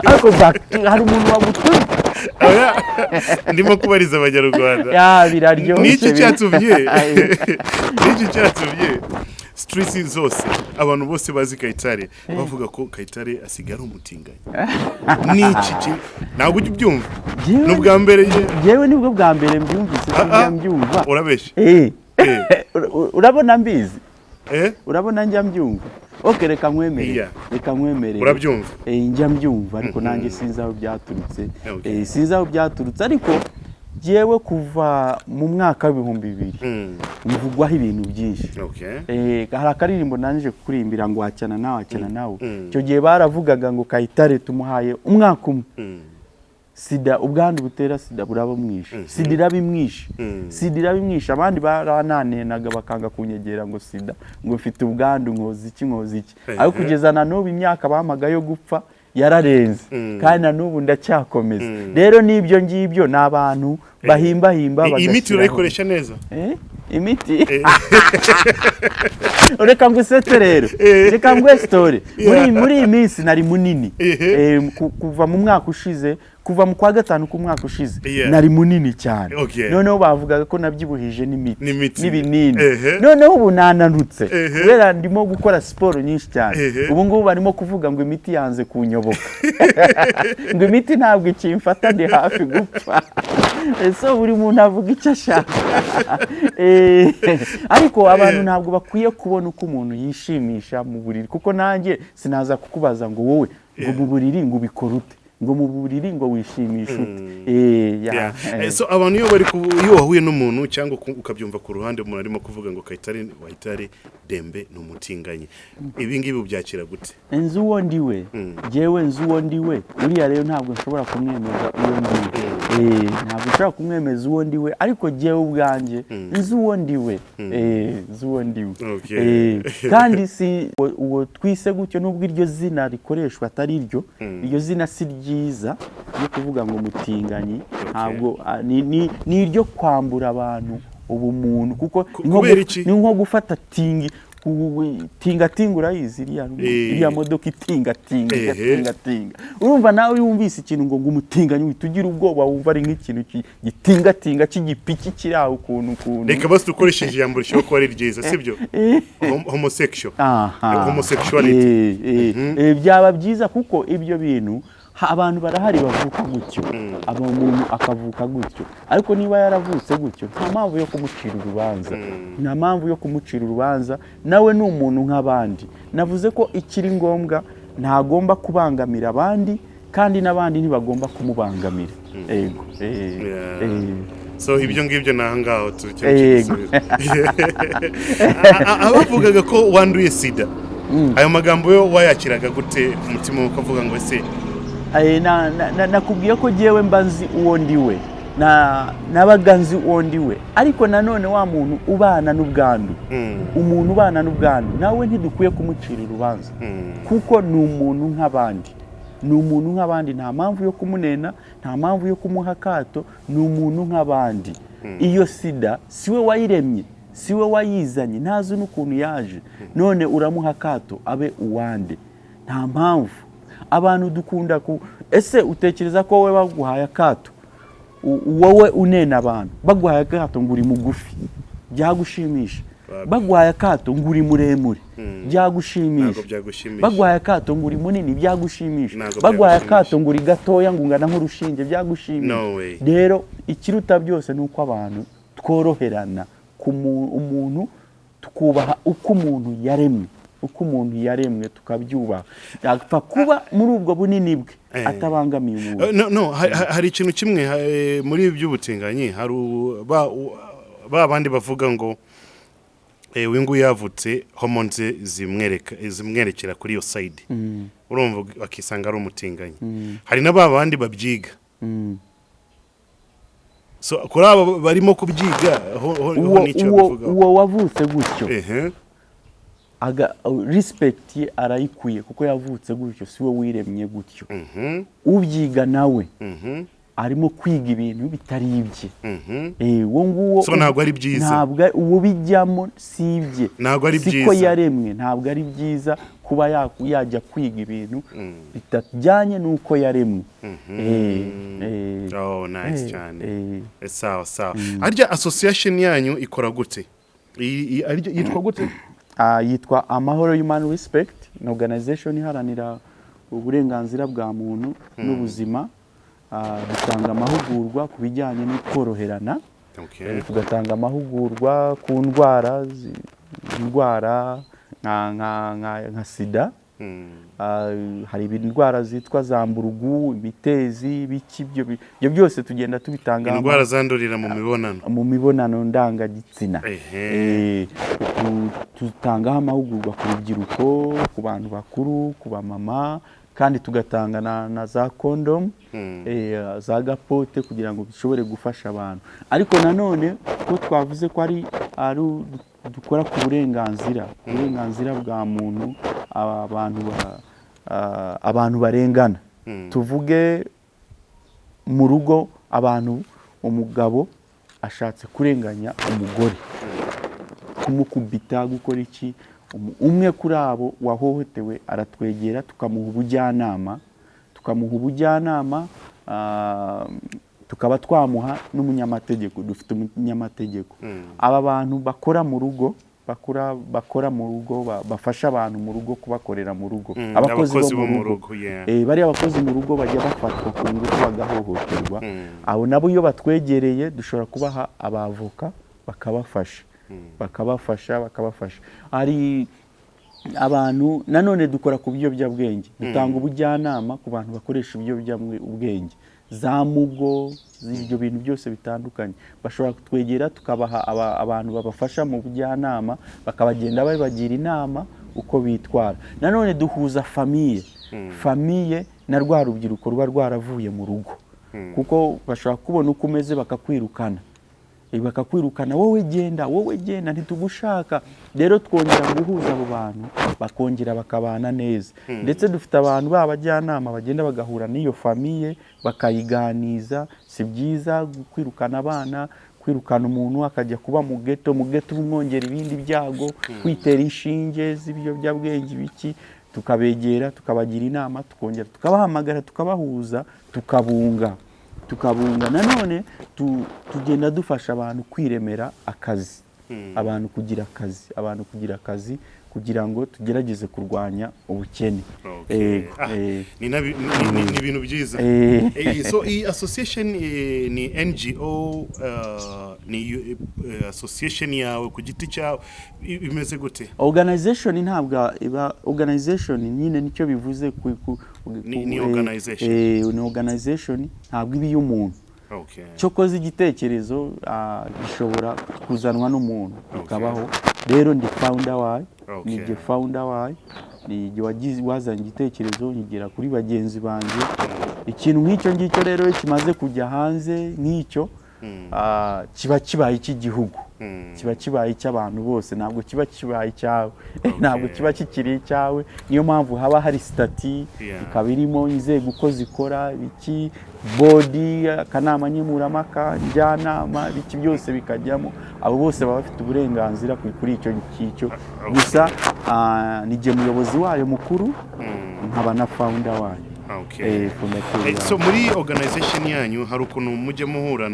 ariko hari umuntu wagutuma. ndimo kubariza abanyarwanda biraryoshye. Niki cyatumye stress zose abantu bose bazi Kayitare bavuga ko Kayitare asigara umutinganyi. Niki ntabwo ujya ubyumva? N'ubwa mbere yewe nibwo bwa mbere mbyumvise. Mbyumva urabeshe. Urabona mbizi. Urabona njya mbyumva. Reka nkwemere. Urabyumva? Njya mbyumva ariko nanjye sinzi aho byaturutse. Sinzi aho byaturutse ariko jewe kuva mu mwaka wa 2000 mvugwaho ibintu byinshi. Hari akaririmbo nanije kurimbira ngo wacana nawe. Icyo gihe baravugaga ngo Kayitare tumuhaye umwaka umwe. Sida ubwandu butera sida buraba mwisha. Sida irabimwisha abandi baranantenaga bakanga kunyegera ngo sida ngo mfite ubwandu nkozi iki. Ariko kugeza na n'ubu imyaka bamagayo gupfa yararenze kandi na n'ubu ndacyakomeza. Rero nibyo ngibyo nabantu bahimba imiti urayikoresha neza. Imiti ureka ngusete rero. Reka ngwe story muri iyi minsi nari munini. Kuva mu mwaka ushize, kuva mu kwa gatanu ku mwaka ushize nari munini cyane. Noneho bavugaga ko nabyibuhije n'ibinini. Noneho ubu nananutse kubera ndimo gukora siporo nyinshi cyane. Ubu ngubu barimo kuvuga ngo imiti yanze kunyoboka. Ngo imiti ntabwo ikimfata ndi hafi gupfa. So buri muntu avuga icyo ashaka. Ariko abantu ntabwo bakwiye kubona uko umuntu yishimisha mu buriri, kuko nanjye sinaza kukubaza ngo wowe ngo mu buriri ngo bikorute, ngo mu buriri ngo wishimishe ute. So abantu iyo wahuye n'umuntu cyangwa ukabyumva ku ruhande umuntu arimo kuvuga ngo Kayitare Dembe n'umutinganyi, ibi ngibi ubyakira gute? Nzi uwo ndiwe, jewe nzi uwo ndiwe. Uriya rero ntabwo nshobora kumwemeza uwo ndiwe. Ntabwo nshobora kumwemeza uwo ndiwe, ariko jewe ubwanjye nzi uwo ndiwe. Nzi uwo ndiwe. Kandi si uwo twise gutyo nubwo iryo zina rikoreshwa atari iryo. Iryo zina si ryiza yo kuvuga ngo umutinganyi. Ntabwo ni iryo kwambura abantu ubumuntu, kuko ni nko gufata tinga urayizi iriya modoka itinga. Urumva nawe yumvise ikintu ngo umutinganyi witugira ubwoba wumva ari nk'ikintu gitinga cy'igipiki kiri aho ukuntu. Reka basi dukoresheje ijambo rishobora kuba ari ryiza, sibyo? Homosexuality. Byaba byiza kuko ibyo bintu abantu barahari bavuka gutyo. Umuntu akavuka gutyo, ariko niba yaravutse gutyo nta mpamvu yo kumucira urubanza. Nawe ni umuntu nk'abandi. Navuze ko ikiri ngombwa ntagomba kubangamira abandi, kandi n'abandi ntibagomba kumubangamira. So ibyo ngibyo nahangaho abavugaga ko wanduye sida, ayo magambo yo wayakiraga gute umutima ukavuga ngo ese? Nakubwiye ko jewe mbanzi uwo ndiwe, nabaga nzi uwo ndiwe, ariko nanone wa muntu ubana n'ubwandu. Umuntu ubana n'ubwandu nawe ntidukwiye kumucira urubanza, kuko ni umuntu nk'abandi. Nta mpamvu yo kumunena, nta mpamvu yo kumuha akato. Ni umuntu nk'abandi. Iyo sida siwe wayiremye, siwe wayizanye, ntazi n'ukuntu yaje. None uramuha akato abe uwande. Nta mpamvu. Abantu dukunda ese utekereza ko wowe baguhaye akato, wowe unena abantu baguhaye akato ngo uri mugufi, byagushimisha? Baguhaye akato ngo uri muremure, byagushimisha? Baguhaye akato ngo uri munini, byagushimisha? Baguhaye akato ngo uri gatoya ngo ungana nk'urushinge, byagushimisha? Rero ikiruta byose ni uko abantu tworoherana umuntu, tukubaha uko umuntu yaremwe, tukabyubaha. Yapfa kuba muri ubwo bunini bwe atabangamiye umuntu. Hari ikintu kimwe muri iby'ubutinganyi, hari bandi bavuga ngo wingu yavutse hormones zimwerekera kuri iyo side. Urumva bakisanga ari umutinganyi. Hari n'abandi babyiga so kuri abo barimo kubyiga ho nicyo bivuga uwo wavutse gutyo respect arayikwiye kuko yavutse gutyo siwe wiremye gutyo ubyiga nawe arimo kwiga ibintu bitari ibye wo nguwo so ntabwo ari byiza ntabwo uwo bijyamo sibye ntabwo ari byiza siko yaremwe ntabwo ari byiza kuba yajya kwiga ibintu bitajyanye nuko yaremwe oh nice cyane sawa sawa arya association yanyu ikora gute yitwa gute yitwa Amahoro Human Respect ni organization iharanira uburenganzira bwa muntu n'ubuzima dutanga amahugurwa ku bijyanye no koroherana tugatanga amahugurwa ku ndwara nka sida hari indwara zitwa za mburugu imitezi biki byo byose tugenda tubitanga indwara zandurira mu mibonano ndangagitsina tutangaho amahugurwa ku rubyiruko ku bantu bakuru ku bamama kandi tugatanga na za condom za gapote kugira ngo bishobore gufasha abantu ariko nanone ko twavuze ko ari dukora ku burenganzira bwa muntu abantu barengana tuvuge mu rugo abantu umugabo ashatse kurenganya umugore kumukubita gukora iki umwe kuri abo wahohotewe aratwegera tukamuha ubujyanama tukaba twamuha n'umunyamategeko dufite umunyamategeko aba bantu bakora mu rugo bafasha abantu mu rugo kubakorera mu rugo abakozi bo mu rugo bari abakozi mu rugo bajya bafatwa ku ngufu bagahohoterwa abo nabo iyo batwegereye dushobora kubaha abavoka bakabafasha hari abantu nanone dukora ku biyobyabwenge dutanga ubujyanama ku bantu bakoresha ibiyobyabwenge za mugo ibyo bintu byose bitandukanye bashobora kutwegera tukabaha abantu babafasha mu bujyanama bakabagenda babagira inama uko bitwara nanone duhuza famiye na rwa rubyiruko ruba rwaravuye mu rugo kuko bashobora kubona uko umeze bakakwirukana wowe genda ntitugushaka rero twongera guhuza abo bantu bakongera bakabana neza ndetse dufite abantu b'abajyanama bagenda bagahura n'iyo famiye bakayiganiza si byiza kwirukana abana kwirukana umuntu akajya kuba mu ghetto umwongera ibindi byago kwitera inshinge z'ibiyobyabwenge biki tukabegera tukabagira inama tukongera tukabahamagara tukabahuza tukabunga nanone tugenda dufasha abantu kwiremera akazi abantu kugira akazi kugira ngo tugerageze kurwanya ubukene ni ibintu byiza so iyi association ni NGO ni association yawe ku giti cyawe imeze gute organization ntabwo iba organization nyine nicyo bivuze ni organization ni organization ntabwo ibi y'umuntu cyo koze igitekerezo gishobora kuzanwa n'umuntu ukabaho rero ndi founder wayo ni founder wayo ni wazanye igitekerezo nkigera kuri bagenzi banjye ikintu nk'icyo ngicyo rero kimaze kujya hanze nk'icyo kiba kibaye icy'igihugu kiba kibaye icy'abantu bose ntabwo kiba kibaye icyawe ntabwo kiba kikiri icyawe niyo mpamvu haba hari stati ikaba irimo inzego uko zikora biki body akanama nkemurampaka njyanama biki byose bikajyamo abo bose baba bafite uburenganzira kuri icyo ngicyo gusa nije muyobozi wayo mukuru nkaba na founder wayo so muri organization yanyu hari ukuntu mujye muhura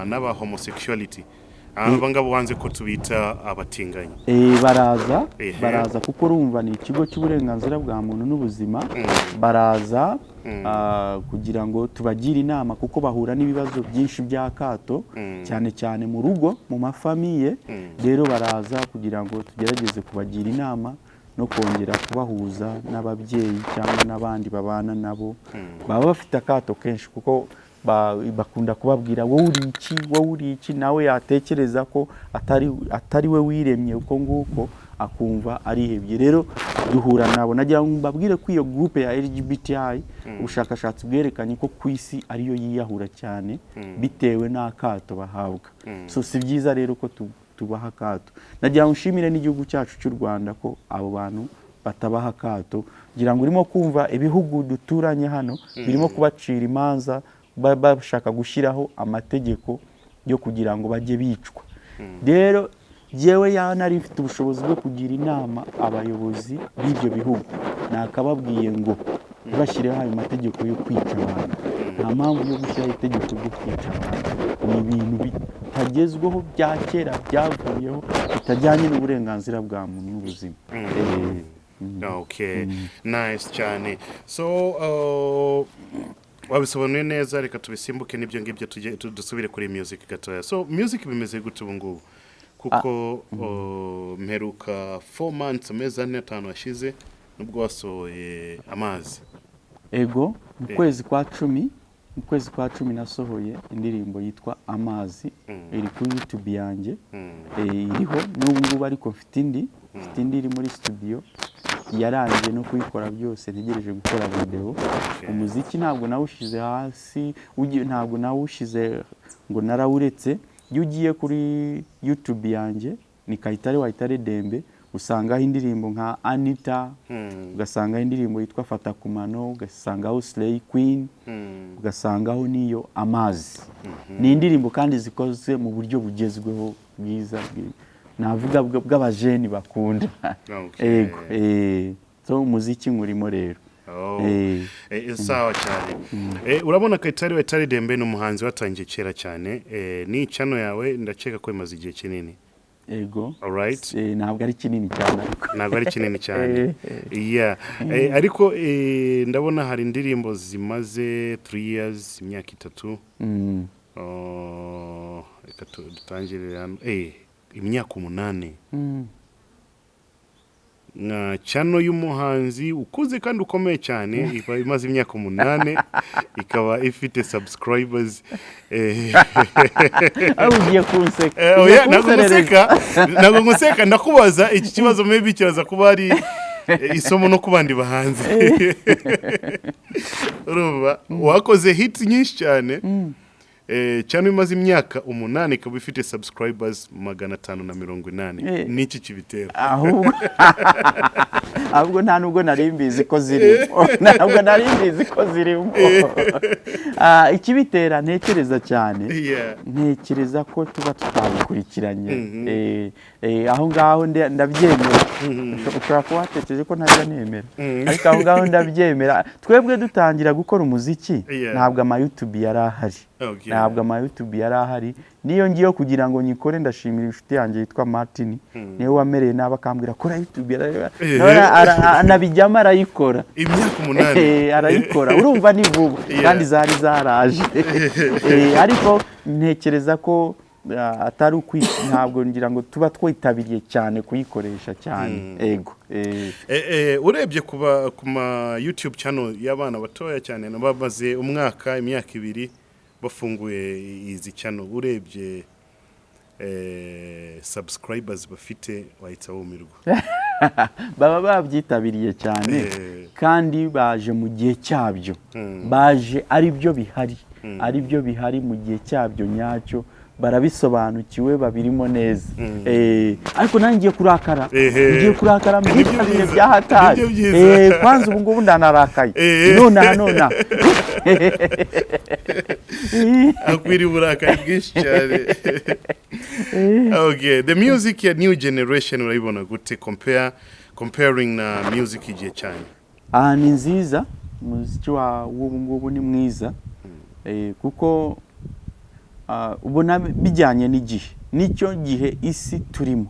n'aba homosexuality abangabo wanze ko tubita abatinganyi baraza kuko urumva ni ikigo cy'uburenganzira bwa muntu n'ubuzima baraza kugira ngo tubagire inama kuko bahura n'ibibazo byinshi by'akato cyane cyane mu rugo mu mafamiye rero baraza kugira ngo tugerageze kubagira inama no kongera kubahuza n'ababyeyi cyangwa n'abandi babana nabo baba bafite akato kenshi kuko bakunda kubabwira wowe uri iki nawe yatekereza ko atari we wiremye uko nguko akumva arihebye rero duhura nabo. Nagira ngo mbabwire ko iyo groupe ya LGBTI ubushakashatsi bwerekanye ko ku isi ariyo yiyahura cyane bitewe n'akato bahabwa. So si byiza rero ko tubaha akato. Nagira ngo nshimire n'igihugu cyacu cy'u Rwanda ko abo bantu batabaha akato, kugira ngo urimo kumva ibihugu duturanye hano birimo kubacira imanza bashaka gushyiraho amategeko yo kugira ngo bajye bicwa. Rero jewe nari mfite ubushobozi bwo kugira inama abayobozi b'ibyo bihugu, nakababwiye ngo bashyireho ayo mategeko yo kwica abantu. Nta mpamvu yo gushyiraho itegeko ryo kwica abantu. Ni ibintu bitagezweho bya kera byavuyeho bitajyanye n'uburenganzira bwa muntu n'ubuzima. Okay, nice cyane. So wabisobanuye neza, reka tubisimbuke n'ibyo ngibyo dusubire kuri music gatoya. So music bimeze gute ubu ngubu? Kuko mperuka 4 months amezi 5 ashize nubwo wasohoye Amazi. Ego mu kwezi kwa 10 nasohoye indirimbo yitwa Amazi, iri kuri YouTube yanjye. Iriho n'ubu ngubu ariko mfite indi iri muri studio yarangije no kuyikora byose, ntegereje gukora video. Umuziki ntabwo nawushize hasi, ntabwo nawushize ngo narawuretse. Iyo ugiye kuri YouTube yanjye ni KAYITARE WAYITARE Dembe, usangaho indirimbo nka Anita, ugasangaho indirimbo yitwa Fata Kumano, ugasangaho Slay Queen, ugasangaho niyo Amazi. Ni indirimbo kandi zikoze mu buryo bugezweho bwiza, navuga bw'abajeni bakunda. Ego so umuziki ngurimo rero. Sawa cyane. Urabona KAYITARE WAYITARE Dembe n'umuhanzi watangiye kera cyane. Ni channel yawe ndakeka ko imaze igihe kinini. Ego. Alright. Ntabwo ari kinini cyane ariko. Ntabwo ari kinini cyane. Yeah. Ariko ndabona hari indirimbo zimaze 3 years, imyaka 3. Reka dutangire hano. Imyaka 8. Na channel y'umuhanzi ukuze kandi ukomeye cyane, imaze imyaka 8, ikaba ifite subscribers. Ugiye kunseka. Ntabwo nguseka, ndakubaza iki kibazo maybe kiraza kuba ari isomo no kubandi bahanzi. Urumva wakoze hits nyinshi cyane. Cyane imaze imyaka 8 ikaba ifite subscribers 580. Niki kibitera? Ahubwo nta nubwo narimbizi ko zirimo. Ntabwo narimbizi ko zirimo. Ikibitera ntekereza cyane. Ntekereza ko tuba tutabikurikiranye. Aho ngaho ndabyemera. Ushobora kuba watekereje ko ntajya nemera. Ariko aho ngaho ndabyemera. Twebwe dutangira gukora umuziki ntabwo ama YouTube yari ahari. Ntabwo ama YouTube yari ahari. Niyo ngiye kugira ngo nyikore ndashimira inshuti yanjye yitwa Martin, niwe wamereye n'abakambwira kora YouTube anabijyama arayikora. Imyaka 8 arayikora. Urumva ni vuba kandi zari zaraje. Ariko ntekereza ko atari ntabwo ngira ngo tuba twitabiriye cyane kuyikoresha cyane. Ego. Urebye ku ma YouTube channel y'abana batoya cyane nababaze imyaka 2 bafunguye izi channel, urebye subscribers bafite wahita wumirwa. Baba babyitabiriye cyane kandi baje mu gihe cyabyo. Baje ari byo bihari mu gihe cyabyo nyacyo, barabisobanukiwe babirimo neza. Ariko nangiye kurakara. Ngiye kurakara mu bitabire byahataye. Kwanza ubu ngubu ndanarakaye. Nona. Akwiri burakari bwinshi cyane. Okay, the music ya new generation urayibona gute comparing na music igihe cyane? Ni nziza, umuziki wa ubu ngubu ni mwiza. Kuko ubona bijyanye n'igihe, nicyo gihe isi turimo.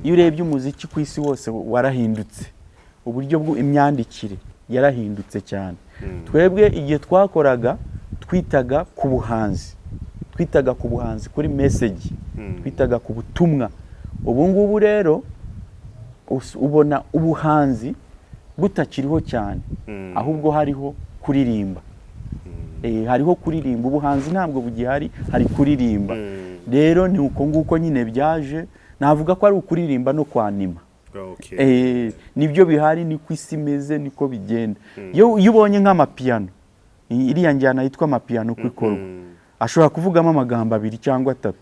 Iyo urebye umuziki ku isi wose warahindutse, uburyo bw'imyandikire yarahindutse cyane. Twebwe igihe twakoraga twitaga ku buhanzi, kuri message, twitaga ku butumwa. Ubu ngubu rero ubona ubuhanzi butakiriho cyane, ahubwo hariho kuririmba. Hariho kuririmba, ubuhanzi ntabwo bugihari, hari kuririmba. Rero ni uko nguko nyine byaje. Navuga ko ari ukuririmba no kwanima. nibyo bihari ni kwisi meze niko bigenda yo ubonye nk'amapiano iriya njyana yitwa amapiano kwikorwa ashobora kuvugamo amagambo 2 cyangwa 3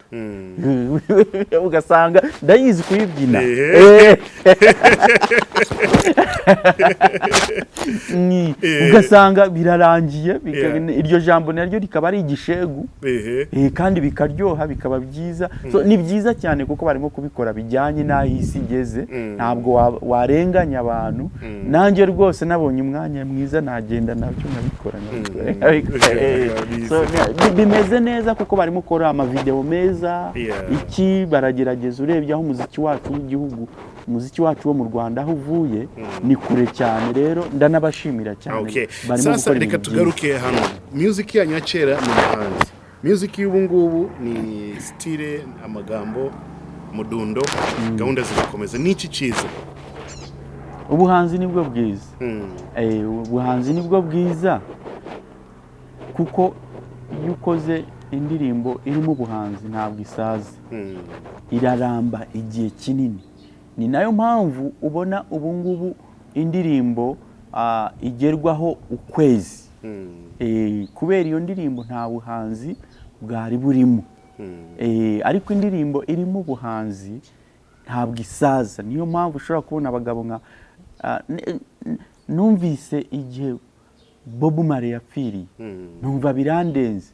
ugasanga ndayizi kuyibyina ugasanga birarangiye iryo jambo naryo rikaba ari igishegu kandi bikaryoha bikaba byiza so ni byiza cyane kuko barimo kubikora bijyanye n'ahisi igeze ntabwo warenganya abantu nanjye rwose nabonye umwanya mwiza nagenda nabyo nabikora so bimeze neza kuko barimo gukora ama video meza iki baragerageza urebye aho umuziki wacu w'igihugu umuziki wacu wo mu Rwanda aho uvuye ni kure cyane rero ndanabashimira cyane sasa reka tugaruke hano music yanyu ya kera ni hanze music y'ubu ngubu ni style amagambo mudundo gahunda zirakomeza n'iki cyiza ubuhanzi nibwo bwiza ubuhanzi nibwo bwiza kuko iyo ukoze indirimbo irimo ubuhanzi ntabwo isaza iraramba igihe kinini ni nayo mpamvu ubona ubu ngubu indirimbo igerwaho ukwezi kubera iyo ndirimbo nta buhanzi bwari burimo ariko indirimbo irimo ubuhanzi ntabwo isaza niyo mpamvu ushobora kubona abagabo nka numvise igihe Bob Marley yapfiriye numva birandenze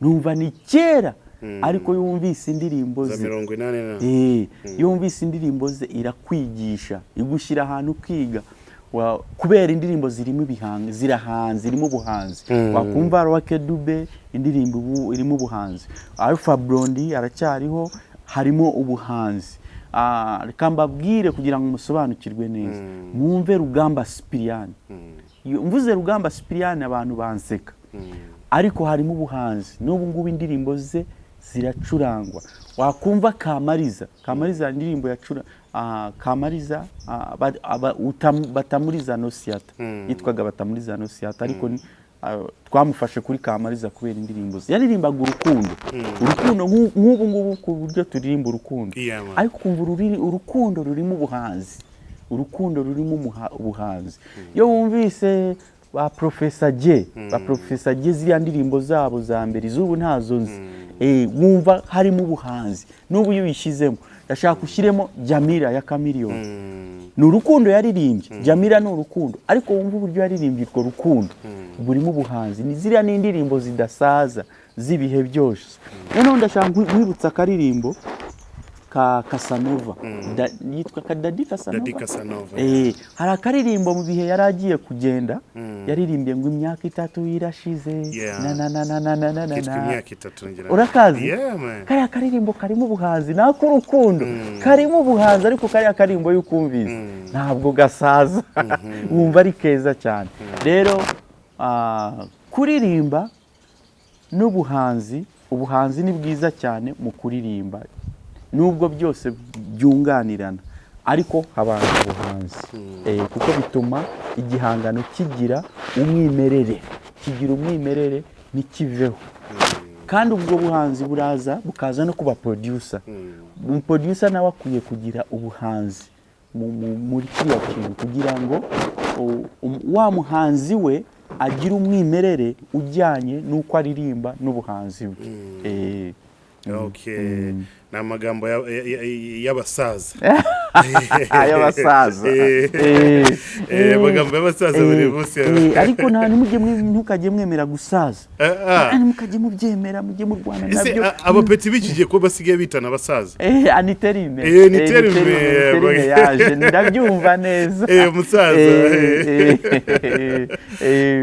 numva ni kera ariko yumvise indirimbo ze yumvise indirimbo ze irakwigisha igushyira ahantu kwiga kubera indirimbo zirimo ibihanga zirahanze irimo ubuhanzi wakumva Rw'Abatinganyi indirimbo irimo ubuhanzi Alpha Blondy aracyariho harimo ubuhanzi reka mbabwire kugira ngo musobanukirwe neza mwumve Rugamba Sipiriyani mvuze Rugamba Sipiriyani abantu banseka ariko harimo ubuhanzi n'ubu ngubu indirimbo ze ziracurangwa wakumva Kamariza indirimbo yacura Kamariza batamuriza no siata yitwaga batamuriza no siata ariko twamufashe kuri Kamariza kubera indirimbo ze yaririmbaga urukundo nk'ubu ngubu ku buryo turirimba urukundo ariko kumva urukundo rurimo ubuhanzi urukundo rurimo ubuhanzi iyo wumvise ba Professor J ziriya ndirimbo zabo za mbere izubu ntazo nzi wumva harimo ubuhanzi n'ubu iyo uyishyizemo ndashaka ushyiremo Jamila ya Chameleone ni urukundo yaririmbye Jamila ni urukundo ariko wumva uburyo yaririmbye urwo rukundo burimo ubuhanzi ni ziriya n'indirimbo zidasaza z'ibihe byose noneho ndashaka kwibutsa akaririmbo ka Casanova yitwa Kadadi Casanova hari akaririmbo mu bihe yaragiye kugenda yaririmbye ngo imyaka 3 irashize imyaka 3 ngira urakazi kaya akaririmbo karimo ubuhanzi nako urukundo karimo ubuhanzi ariko kaya akaririmbo y'ukumviza ntabwo gasaza wumva ari keza cyane rero kuririmba n'ubuhanzi ubuhanzi ni bwiza cyane mu kuririmba nubwo byose byunganirana ariko habanza ubuhanzi kuko bituma igihangano kigira umwimerere n'ikiveho kandi ubwo buhanzi buraza bukaza no kuba producer umuproducer nawe akwiye kugira ubuhanzi muri kiriya kintu kugira ngo wa muhanzi we agira umwimerere ujyanye n'uko aririmba n'ubuhanzi bwe n'amagambo y'abasaza y'abasaza amagambo y'abasaza buri munsi ariko ntukajye mwemera gusaza ntimukajye mubyemera mujye mu Rwanda nabyo abapeti bikigiye ko basigaye bitana abasaza aniterime yaje ndabyumva neza umusaza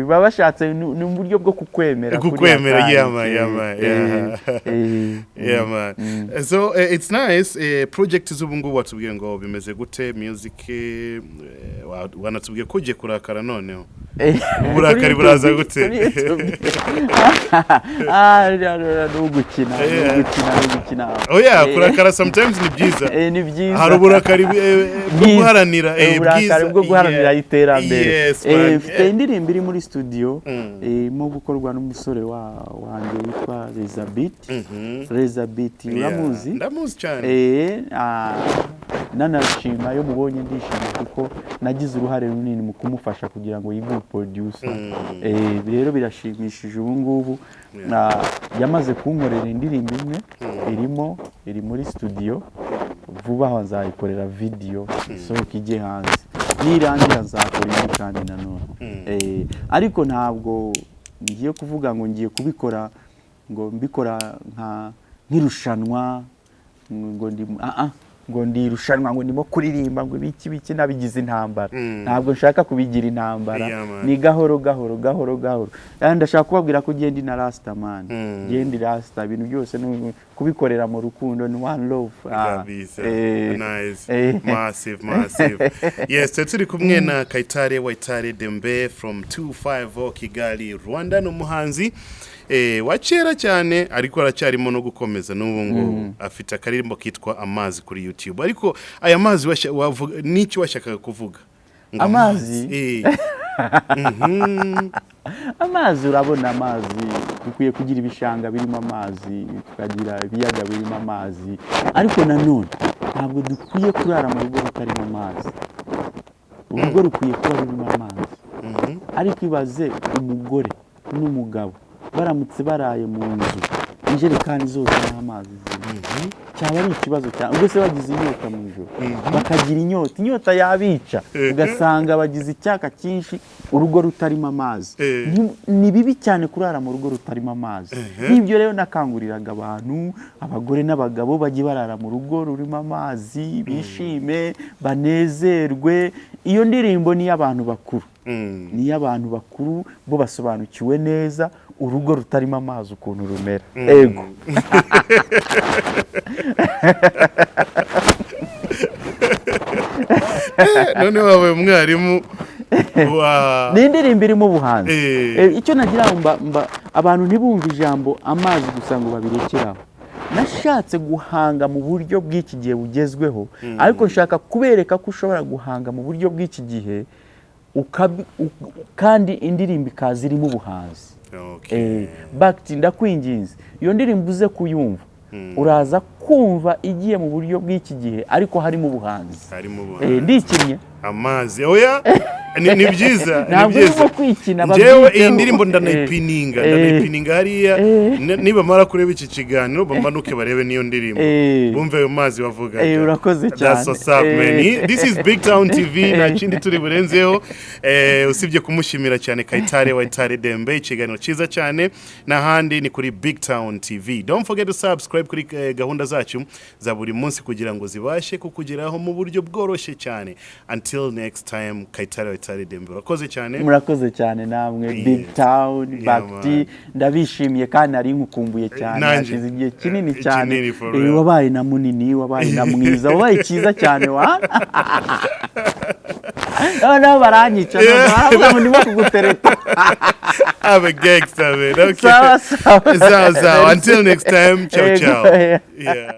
baba bashatse ni uburyo bwo kukwemera So it's nice project z'ubu ngubu watubwiye ngo bimeze gute music wanatubwiye ko ugiye kurakara noneho uburakari buraza gute n'ugukina oya kurakara sometimes ni byiza ni byiza hari uburakari bwo guharanira uburakari bwo guharanira iterambere mfite bwiza indirimbo iri muri studio irimo gukorwa n'umusore wanjye witwa Rw'Abatinganyi uramuzi ndamuzi cyane nanashima yo mubonye ndishimye kuko nagize uruhare runini mu kumufasha kugira ngo yibe producer rero birashimishije ubu ngubu yamaze kunkorera indirimbo imwe iri muri studio vuba aho nzayikorera video isohoka ijye hanze nirangira nzakora indi kandi nanone ariko ntabwo ngiye kuvuga ngo ngiye kubikora ngo mbikora nk'irushanwa ngo ndirushanwa ngo ndimo kuririmba ngo biki nabigize intambara ntabwo nshaka kubigira intambara ni gahoro ndashaka kubabwira ko genda na rasta man genda rasta ibintu byose kubikorera mu rukundo ni one love nice massive yes turi kumwe na Kayitare Wayitare Dembe from 250 Kigali Rwanda n'umuhanzi wacera cyane ariko aracyarimo no gukomeza n'ubu ngo afite akaririmbo kitwa Amazi kuri YouTube ariko aya mazi wavuga niki washakaga kuvuga amazi amazi urabona amazi dukwiye kugira ibishanga birimo amazi tukagira ibiyaga birimo amazi ariko nanone ntabwo dukwiye kurara mu rugo rutarimo amazi urugo rukwiye kuba rurimo amazi ariko ibaze umugore n'umugabo baramutse baraye mu nzu injerekani zose n'amazi cyaba ari ikibazo cyane ubwo se bagize inyota mu ijoro bakagira inyota yabica ugasanga bagize icyaka cyinshi urugo rutarimo amazi ni bibi cyane kurara mu rugo rutarimo amazi n'ibyo rero nakanguriraga abantu abagore n'abagabo bajye barara mu rugo rurimo amazi bishime banezerwe iyo ndirimbo ni y'abantu bakuru ni y'abantu bakuru bo basobanukiwe neza urugo rutarimo amazi ukuntu rumera ego none wabaye umwarimu ni indirimbo irimo ubuhanzi icyo nagira abantu ntibumve ijambo amazi gusa ngo babirekeraho nashatse guhanga mu buryo bw'iki gihe bugezweho ariko nshaka kubereka ko ushobora guhanga mu buryo bw'iki gihe kandi indirimbo ikaza irimo ubuhanzi bakiti ndakwinginze iyo ndirimbo uze kuyumva uraza kumva igiye mu buryo bw'iki gihe ariko harimo ubuhanzi ndikinnye amazi oya ni byiza ntabwo urimo kwikina njyewe iyi ndirimbo ndanayipininga hariya niba mara kureba iki kiganiro bamanuke barebe niyo ndirimbo bumve ayo mazi bavuga urakoze cyane that's what's up man this is BigTown TV nta kindi turi burenzeho usibye kumushimira cyane Kayitare Wayitare Dembe ikiganiro cyiza cyane n'ahandi ni kuri BigTown TV don't forget to subscribe kuri gahunda zacu za buri munsi kugira ngo zibashe kukugeraho mu buryo bworoshye cyane until next time Kayitare Wayitare Dembe urakoze cyane murakoze cyane namwe BigTown bakti ndabishimiye kandi nari nkukumbuye cyane hashize igihe kinini cyane wabaye na munini wabaye na mwiza wabaye cyiza cyane no baranyica baravuga ngo ndimo kugutereta I'm a gangster man okay so until next time ciao yeah